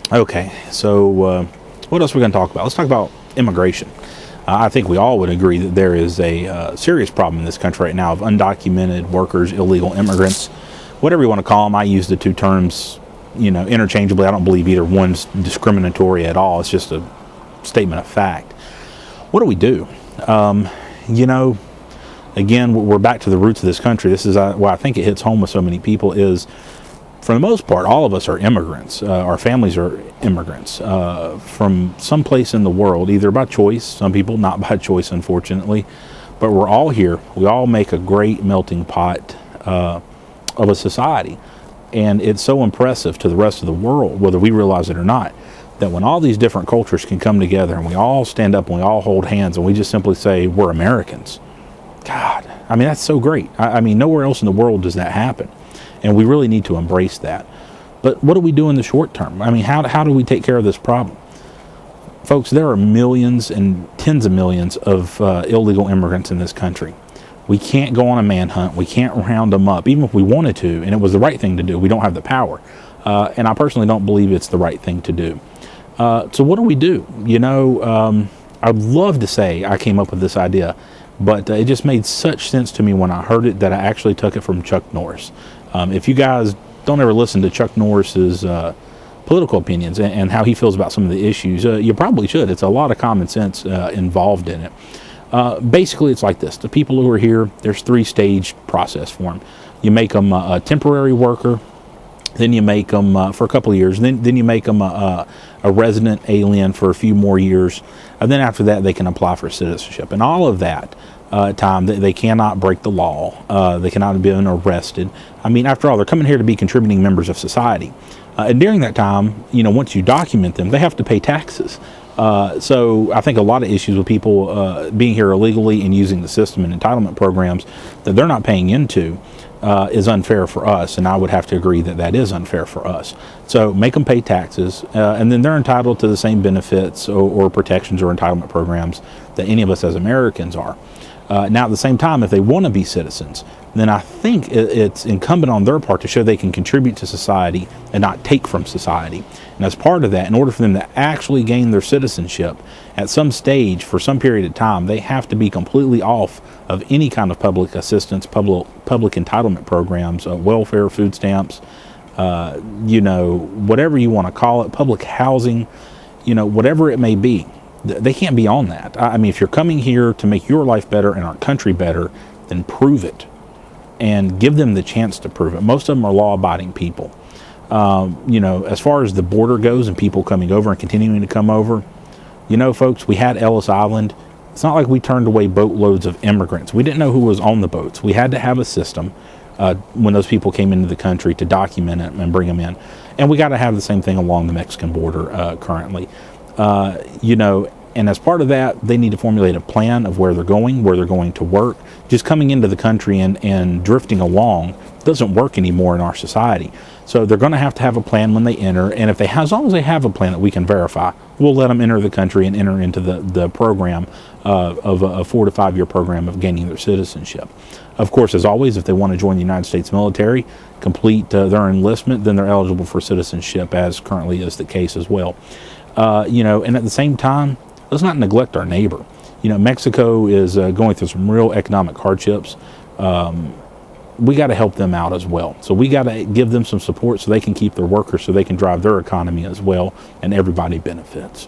Okay, so what else are we going to talk about? Let's talk about immigration. I think we all would agree that there is a serious problem in this country right now of undocumented workers, illegal immigrants, whatever you want to call them. I use the two terms, interchangeably. I don't believe either one's discriminatory at all. It's just a statement of fact. What do? Again, we're back to the roots of this country. This is why I think it hits home with so many people is, for the most part, all of us are immigrants. Our families are immigrants from someplace in the world, either by choice, some people not by choice, unfortunately, but we're all here. We all make a great melting pot of a society. And it's so impressive to the rest of the world, whether we realize it or not, that when all these different cultures can come together and we all stand up and we all hold hands and we just simply say, we're Americans. God, I mean, that's so great. I mean, nowhere else in the world does that happen. And we really need to embrace that. But what do we do in the short term? I mean, how do we take care of this problem? Folks, there are millions and tens of millions of illegal immigrants in this country. We can't go on a manhunt. We can't round them up, even if we wanted to, and it was the right thing to do. We don't have the power. And I personally don't believe it's the right thing to do. So what do? I'd love to say I came up with this idea, but it just made such sense to me when I heard it that I actually took it from Chuck Norris. If you guys don't ever listen to Chuck Norris's political opinions and how he feels about some of the issues, you probably should. It's a lot of common sense involved in it. Basically, it's like this. The people who are here, there's 3-stage process for them. You make them a temporary worker, then you make them for a couple of years, then you make them a resident alien for a few more years, and then after that they can apply for citizenship. And all of that time, they cannot break the law. They cannot be arrested. I mean, after all, they're coming here to be contributing members of society. And during that time, once you document them, they have to pay taxes. So I think a lot of issues with people being here illegally and using the system and entitlement programs that they're not paying into is unfair for us, and I would have to agree that that is unfair for us. So make them pay taxes, and then they're entitled to the same benefits or protections or entitlement programs that any of us as Americans are. Now, at the same time, if they want to be citizens, then I think it's incumbent on their part to show they can contribute to society and not take from society. And as part of that, in order for them to actually gain their citizenship, at some stage, for some period of time, they have to be completely off of any kind of public assistance, public entitlement programs, welfare, food stamps, whatever you want to call it, public housing, whatever it may be. They can't be on that. I mean, if you're coming here to make your life better and our country better, then prove it and give them the chance to prove it. Most of them are law-abiding people. As far as the border goes and people coming over and continuing to come over, folks, we had Ellis Island. It's not like we turned away boatloads of immigrants. We didn't know who was on the boats. We had to have a system when those people came into the country to document it and bring them in. And we got to have the same thing along the Mexican border currently. And as part of that, they need to formulate a plan of where they're going to work. Just coming into the country and drifting along doesn't work anymore in our society. So they're going to have a plan when they enter, and as long as they have a plan that we can verify, we'll let them enter the country and enter into the program of a 4 to 5 year program of gaining their citizenship. Of course, as always, if they want to join the United States military, complete their enlistment, then they're eligible for citizenship, as currently is the case as well. And at the same time, let's not neglect our neighbor. Mexico is going through some real economic hardships. We got to help them out as well. So we got to give them some support so they can keep their workers, so they can drive their economy as well, and everybody benefits.